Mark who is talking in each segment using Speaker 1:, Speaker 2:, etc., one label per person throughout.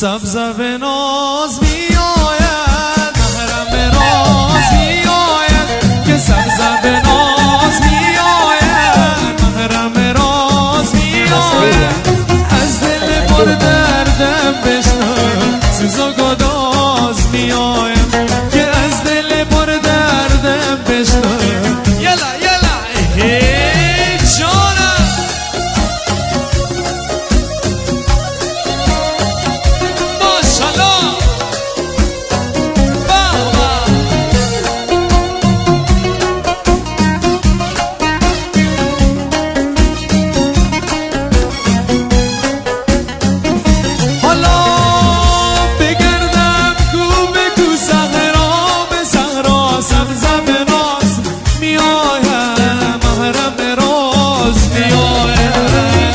Speaker 1: سبز به ناز می آید محرم به راز می آید که سبز به ناز می آید محرم به راز می آید از دل پر دردم بشنو سوز و گداز می آید که از دل پر دردم بشنو یلا یلا ای جانم ماشالله بابا حالا بگردم کو به کو صحرا به صحرا سبز به ناز می آیم محرم به راز می آیم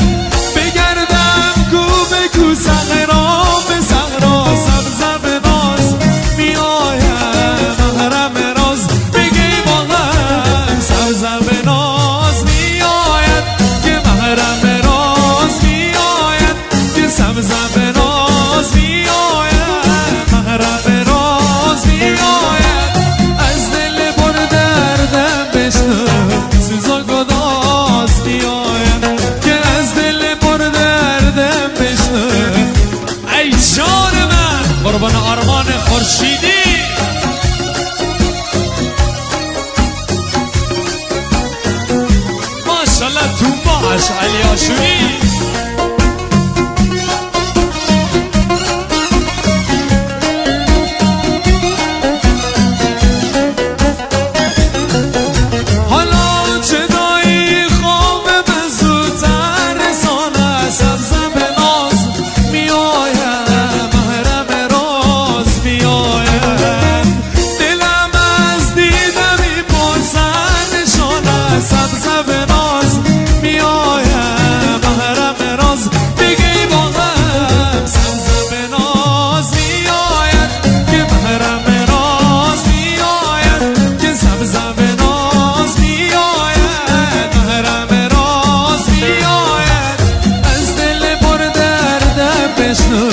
Speaker 1: بگردم کو به کو صحرا به صحرا سبز به ناز می آیم محرم به راز بگی با هم سبز به ناز می آید که محرم به راز می آید که سبز به ناز می آید محرم به راز می آید از دل پر دردم بشنو سوز و گداز می آید که از دل پر دردم بشنو ای جان من قربان آرمان خورشیدی ماشالله تو باش علی آشوری حالا چه دایی خواب به زودتر رسانه سبز به ناز می آید محرم راز می آید دلم از دیدم میپرسد نشانه سبز به ناز می آید محرم راز بگی با هم سبز به ناز می آید که محرم راز می آید که سبز به ناز می آید محرم راز می آید از دل پر دردم بشنو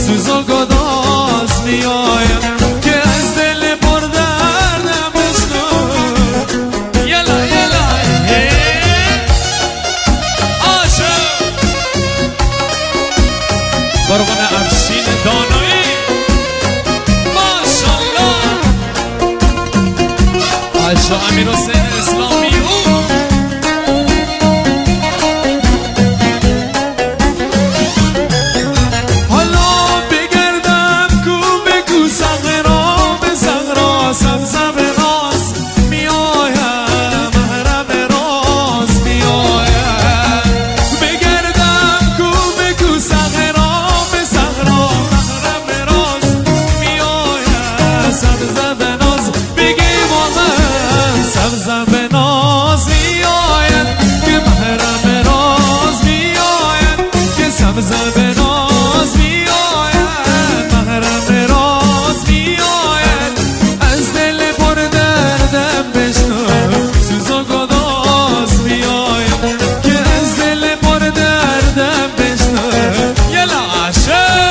Speaker 1: سوز و گداز می آید که از دل پر دردم بشنو یلا یلا عاشق قربان افشین دانایی ماشالله عاشق امیر حسین اسلامی او حالا بگردم کو به کو صحرا به صحرا سبز به راز می آیم محرم راز می آیم بگردم کو به کو صحرا به صحرا محرم راز می آیم سبز به ناز بگی با من سبز به ناز می آید که محرم راز می آید که سبز به ناز می آید محرم راز می آید از دل پر دردم بشنو سوز و گداز می آید که از دل پر دردم بشنو یلا عاشق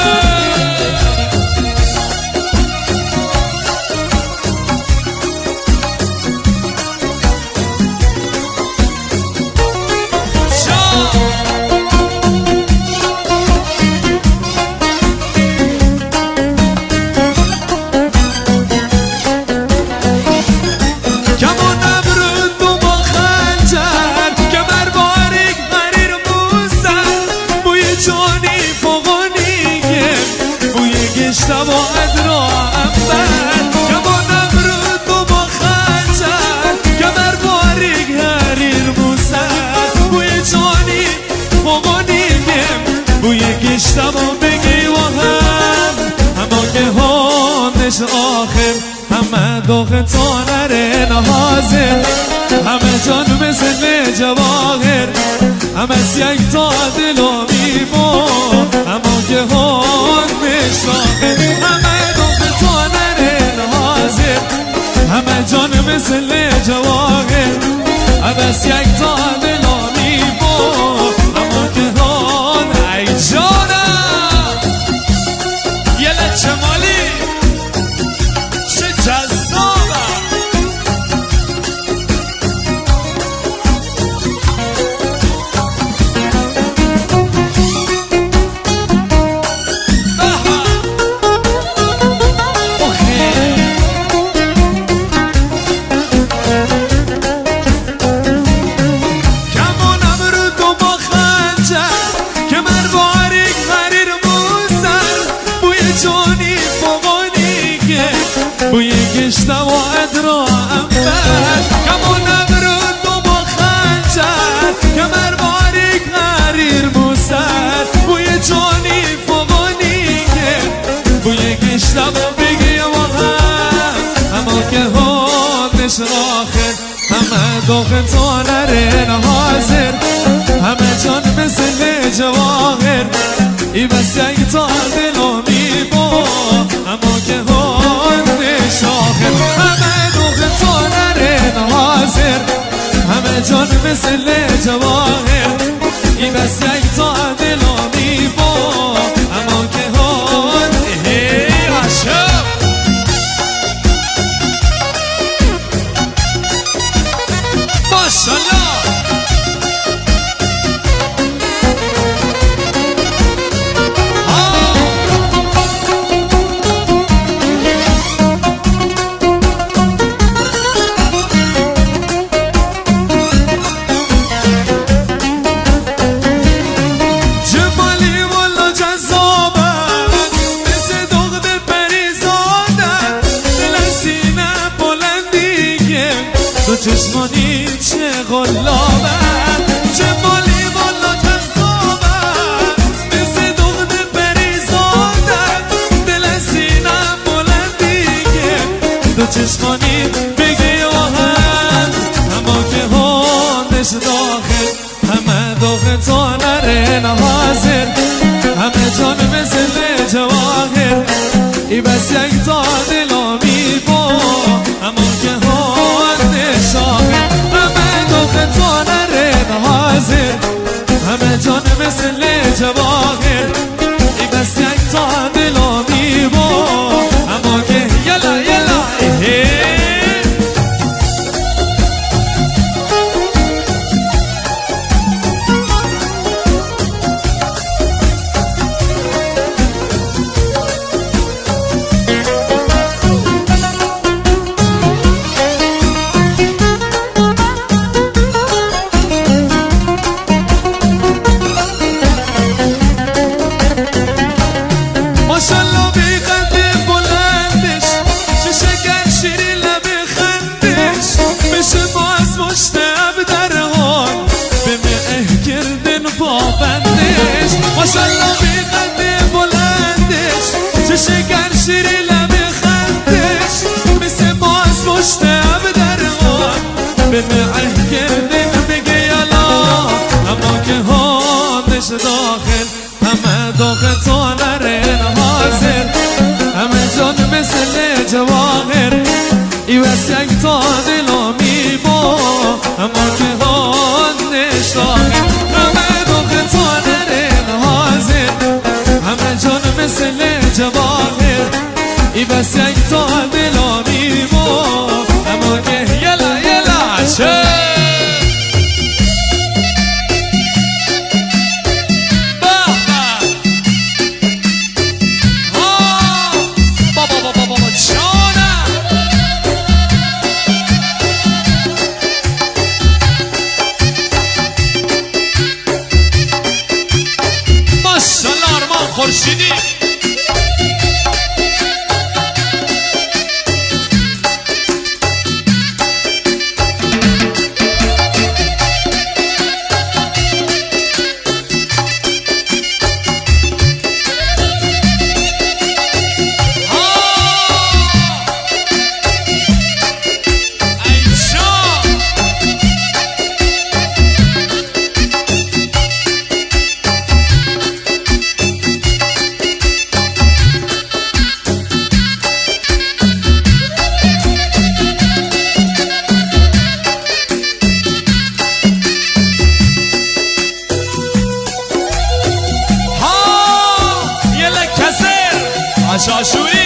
Speaker 1: کمان ابرو تو با خنجر کمر باریک حریر موزن بوی جانی فوقانیه بوی گشتم و ادرا انبر کمان ابرو تو با خنجر کمر باریک حریر موزن بوی جانی فوقانیه بوی گشتم و بگی و هم که هانش آخر همه داغ تا نره نهازه همه جان مثل جواهر همه یک تا دلا میمون اما که هانش آخر همه داغ تا نره نهازه همه جان مثل جواهر همه یک تا دلا میمون اما که هان ای جانم بوی گشتم و ادرام بد کمون نبرد و با خنجر کمر باریک حریر موسر بوی جانی فوقانیه بوی گشتم و بگی و اما که حالش راخه همه داخل تا نرین حاضر همه جان مثل جواهر ای بس یک تا دلامی با اما که حالش راخه همه داخل تا نرین حاضر همه جان مثل جواهر ای بس یک تا دلامی با اما که حالش عشق ماشالله جمالی والا جذابن مثل دغد پریزادن دل سینه بلندیه دو چشمانی چه غلابن جمالی والا جذابن مثل دغد پریزادن دل سینه بلندیه دو چشمانی بگی آهن اما که هانش داخل همه داخل تا نرین حاضر همه جان مثل جواهر ای بس یک تا دلامی با اما که هانش داخل همه داخل تا نرین حاضر همه جان مثل جواهر ای بس یک تا دلامی با اما که یلا یلا ماشالله بیقدر بلندش چه شکر شیری لب خندش بشه باز مشتب در حال به مه کردن پابندش ماشالله بیقدر بلندش چه شکر شیری لب خندش بشه باز مشتب در حال به مه کردن بگه یلا اما که حالش داخل همه داخل تا نرین حاضر همه جان مثل جواهر ای بس یک تا دلامی با اما که حالش داخل همه داخل تا نرین حاضر همه جان مثل جواهر ای بس یک تا دلامی با اما که یلا یلا چه خورشیدی شاشوری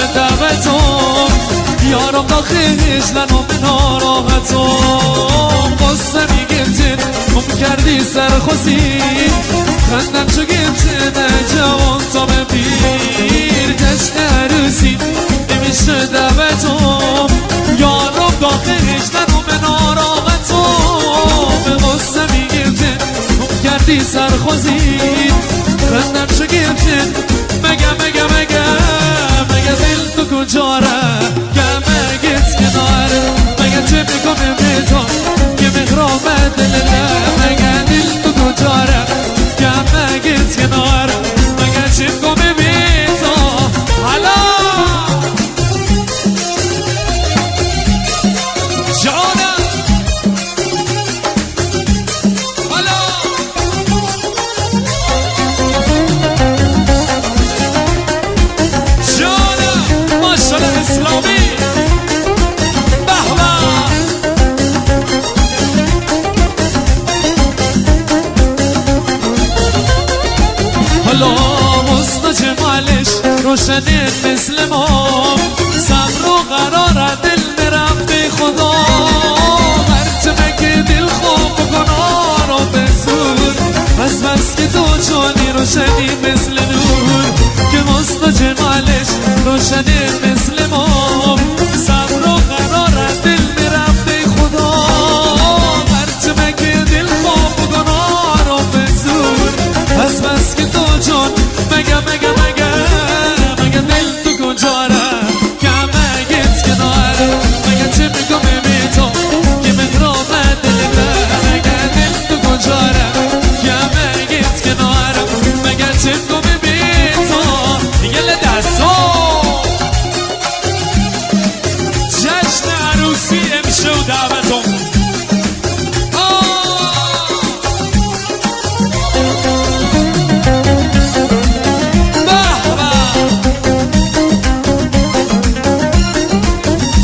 Speaker 1: دعوتم یارم داخلش لنم ناراحتم قصه میگفتن کردی سرخوزی خندم چو گفتن جوان تا ببیر جشن عروسی نمیشه دعوتم یارم داخلش لنم ناراحتم قصه میگفتن کردی سرخوزی خندم چو گفتن مگه دل تو کجاره گمگت کناره مگه چه میکنه بیتون که مهرام دلله مگه دل تو کجاره گمگت کناره مگه چه میکنه بیتون حالا جانم حالا اسلامی بهوا حالا حسن جمالش روشنه مثل ما صبر و قرار دل نرفته خدا هرچه که دل خواب بکنار و بزور از بس که تو جانی روشنی مثل نور که حسن جمالش روشنه مثل ما صبر و قرار دل میرفته خدا هرچه که دل خواب گناه رو بزور از بس که تو جان مگه دل تو کجاره که مگت کناره مگه چه میگم بی تو که مهرام دلته مگه دل تو کجاره که مگت کناره مگه چه میگم بی تو یه دستو جشن عروسی امشه و دعوتم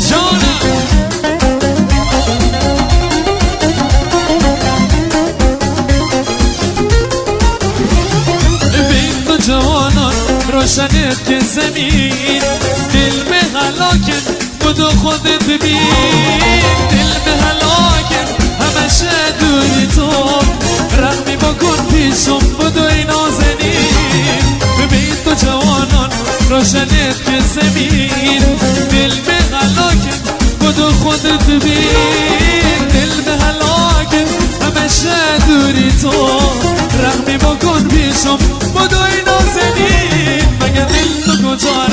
Speaker 1: جانم بین تو جوانان روشنت که زمین دل به هلاکت بدو خودت ببین دل به هلاکت همشه دوری تو رحمی بکن پیشم بدوی نازنین ببین تو جوانان روشنت که زمین دل به هلاکت بدو خودت ببین دل به هلاکت همشه دوری تو رحمی بکن پیشم بدوی نازنین مگه دل تو کجا